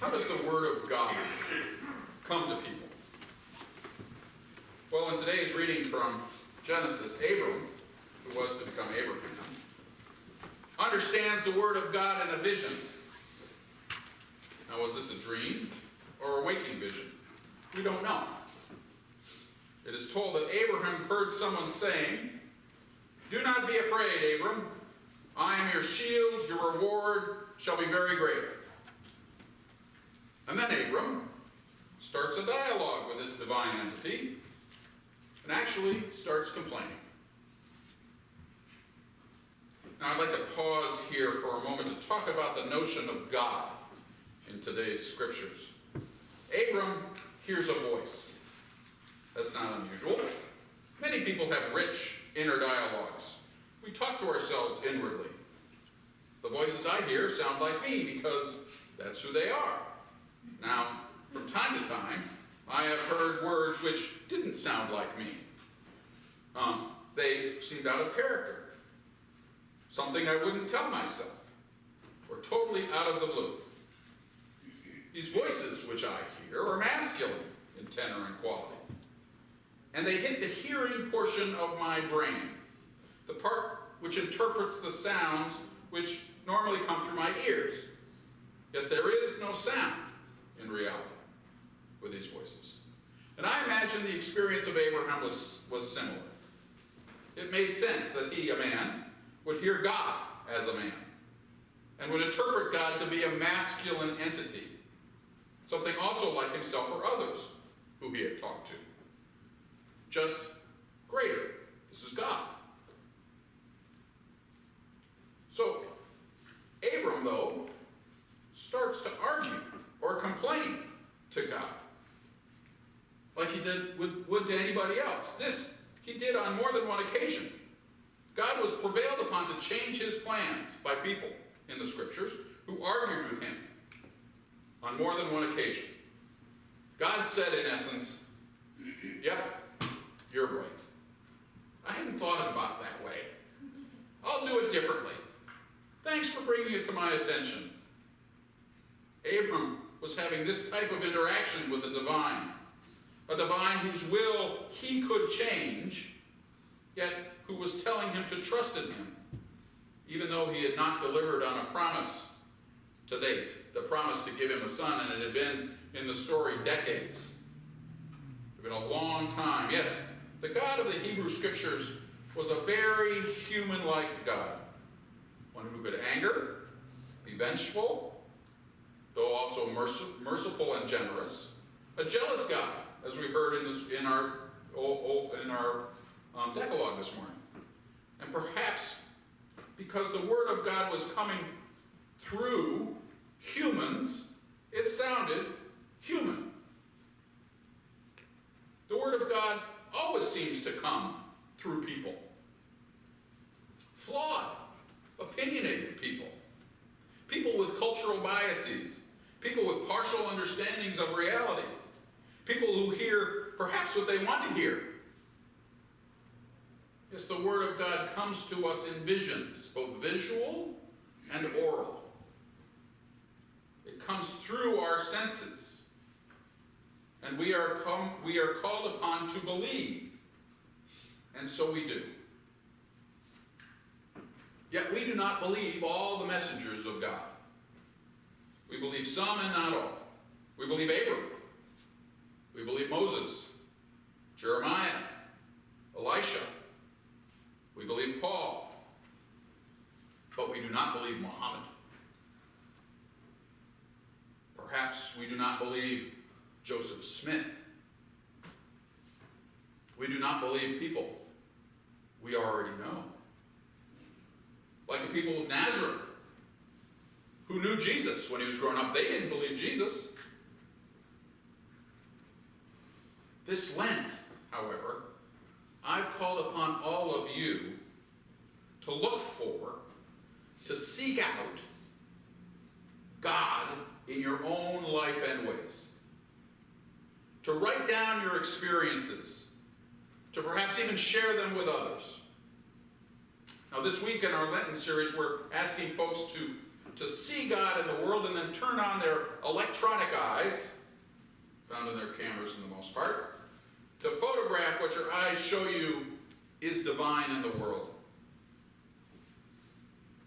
How does the Word of God come to people? Well, in today's reading from Genesis, Abram, who was to become Abraham, understands the Word of God in a vision. Now, was this a dream or a waking vision? We don't know. It is told that Abraham heard someone saying, "Do not be afraid, Abram. I am your shield, your reward shall be very great." And then Abram starts a dialogue with this divine entity and actually starts complaining. Now I'd like to pause here for a moment to talk about the notion of God in today's scriptures. Abram hears a voice. That's not unusual. Many people have rich inner dialogues. We talk to ourselves inwardly. The voices I hear sound like me because that's who they are. Now, from time to time, I have heard words which didn't sound like me. They seemed out of character. Something I wouldn't tell myself. Or totally out of the blue. These voices which I hear are masculine in tenor and quality. And they hit the hearing portion of my brain, the part which interprets the sounds which normally come through my ears. Yet there is no sound in reality with these voices. And I imagine the experience of Abraham was similar. It made sense that he, a man, would hear God as a man and would interpret God to be a masculine entity, something also like himself or others who he had talked to. Just greater. This is God. So, Abram, though, starts to argue or complain to God, like he would to anybody else. This he did on more than one occasion. God was prevailed upon to change his plans by people in the scriptures who argued with him on more than one occasion. God said, in essence, "Yep, you're right. I hadn't thought about it that way. I'll do it differently. Thanks for bringing it to my attention." Abram was having this type of interaction with the divine, a divine whose will he could change, yet who was telling him to trust in him, even though he had not delivered on a promise to date, the promise to give him a son, and it had been in the story decades. It had been a long time. Yes, the God of the Hebrew Scriptures was a very human-like God, one who could anger, be vengeful, though also merciful and generous, a jealous God, as we heard in our Decalogue this morning. And perhaps because the Word of God was coming through humans, it sounded human. The Word of God always seems to come through people. Flawed, opinionated people. People with cultural biases. People with partial understandings of reality. People who hear perhaps what they want to hear. Yes, the Word of God comes to us in visions, both visual and oral. It comes through our senses. And we are called upon to believe. And so we do. Yet we do not believe all the messengers of God. We believe some and not all. We believe Abram. We believe Moses, Jeremiah, Elisha. We believe Paul. But we do not believe Muhammad. Perhaps we do not believe Joseph Smith. We do not believe people we already know. Like the people of Nazareth, who knew Jesus when he was growing up. They didn't believe Jesus. This Lent, however, I've called upon all of you to look for, to seek out God in your own life and ways. To write down your experiences, to perhaps even share them with others. Now this week in our Lenten series, we're asking folks to to see God in the world and then turn on their electronic eyes, found in their cameras for the most part, to photograph what your eyes show you is divine in the world.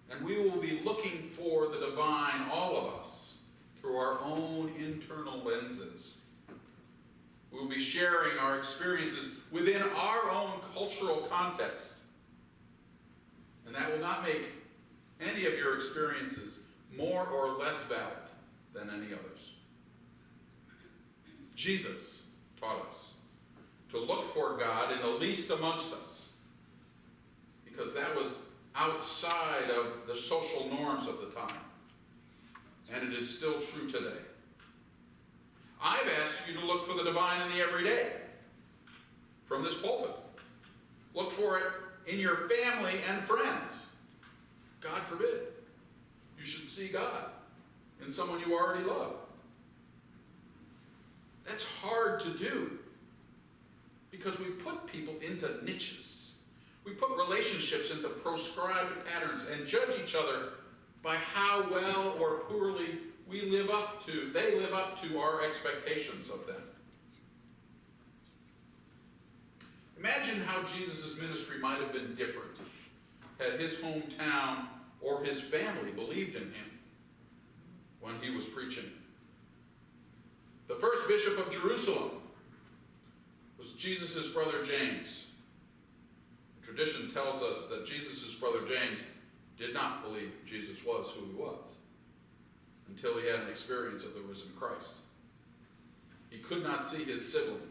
And we will be looking for the divine, all of us, through our own internal lenses. We will be sharing our experiences within our own cultural context. And that will not make any of your experiences more or less valid than any others. Jesus taught us to look for God in the least amongst us, because that was outside of the social norms of the time. And it is still true today. I've asked you to look for the divine in the everyday from this pulpit. Look for it in your family and friends. God forbid you should see God in someone you already love. That's hard to do because we put people into niches. We put relationships into proscribed patterns and judge each other by how well or poorly they live up to our expectations of them. Imagine how Jesus' ministry might have been different had his hometown or his family believed in him when he was preaching. The first bishop of Jerusalem was Jesus' brother James. The tradition tells us that Jesus' brother James did not believe Jesus was who he was until he had an experience of the risen Christ. He could not see his sibling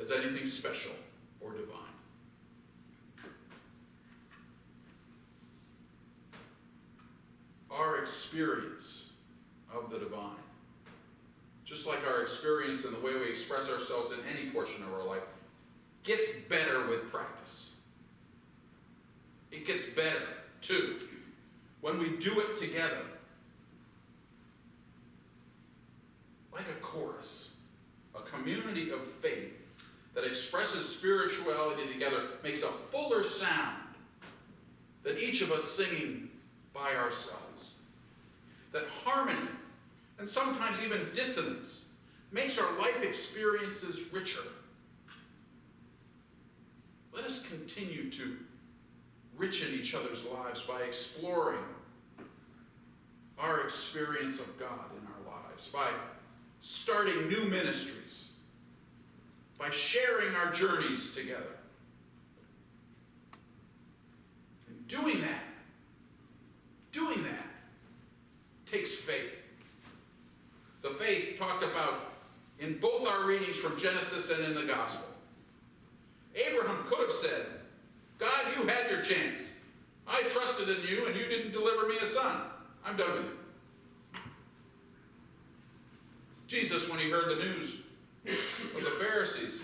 as anything special or divine. Our experience of the divine, just like our experience in the way we express ourselves in any portion of our life, gets better with practice. It gets better, too, when we do it together. Like a chorus, a community of faith that expresses spirituality together makes a fuller sound than each of us singing by ourselves. That harmony, and sometimes even dissonance, makes our life experiences richer. Let us continue to richen each other's lives by exploring our experience of God in our lives, by starting new ministries, by sharing our journeys together. And doing that takes faith. The faith talked about in both our readings from Genesis and in the Gospel. Abraham could have said, God, you had your chance. I trusted in you and you didn't deliver me a son. I'm done with you. Jesus, when he heard the news of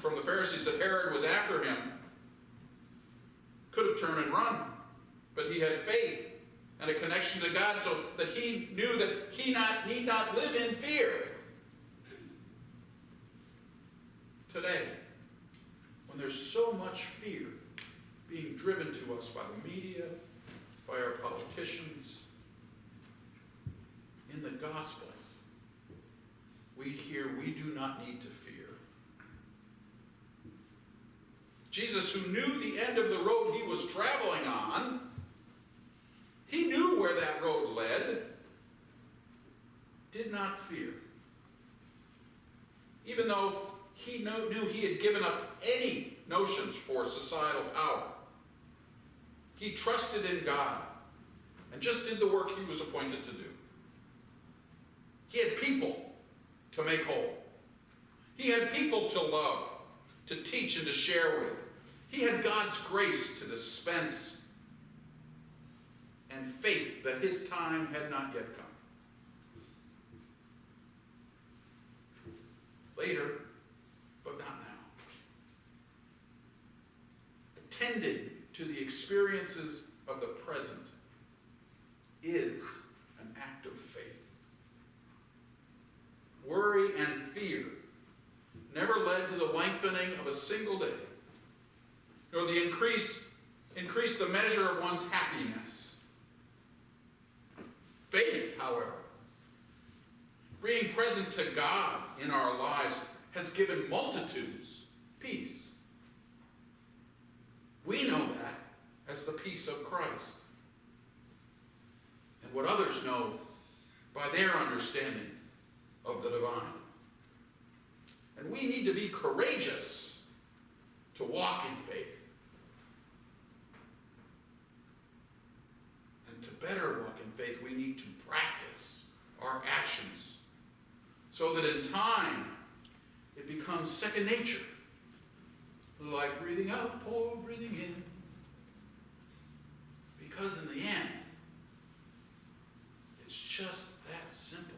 from the Pharisees that Herod was after him, could have turned and run. But he had faith and a connection to God so that he knew that he need not live in fear. Today, when there's so much fear being driven to us by the media, by our politicians, in the Gospels, we hear we do not need to fear. Jesus, who knew the end of the road he was traveling on, he knew where that road led, did not fear. Even though he knew he had given up any notions for societal power, he trusted in God and just did the work he was appointed to do. He had people to make whole. He had people to love, to teach and to share with. He had God's grace to dispense and faith that his time had not yet come. Later, but not now. Attending to the experiences of the present is an act of faith. Worry and fear never led to the lengthening of a single day, nor the increase the measure of one's happiness. Faith however, being present to God in our lives has given multitudes peace. We know that as the peace of Christ. And what others know by their understanding of the divine. And we need to be courageous to walk in faith. And to better walk in faith, we need to practice our actions so that in time it becomes second nature, like breathing out or breathing in. Because in the end, it's just that simple.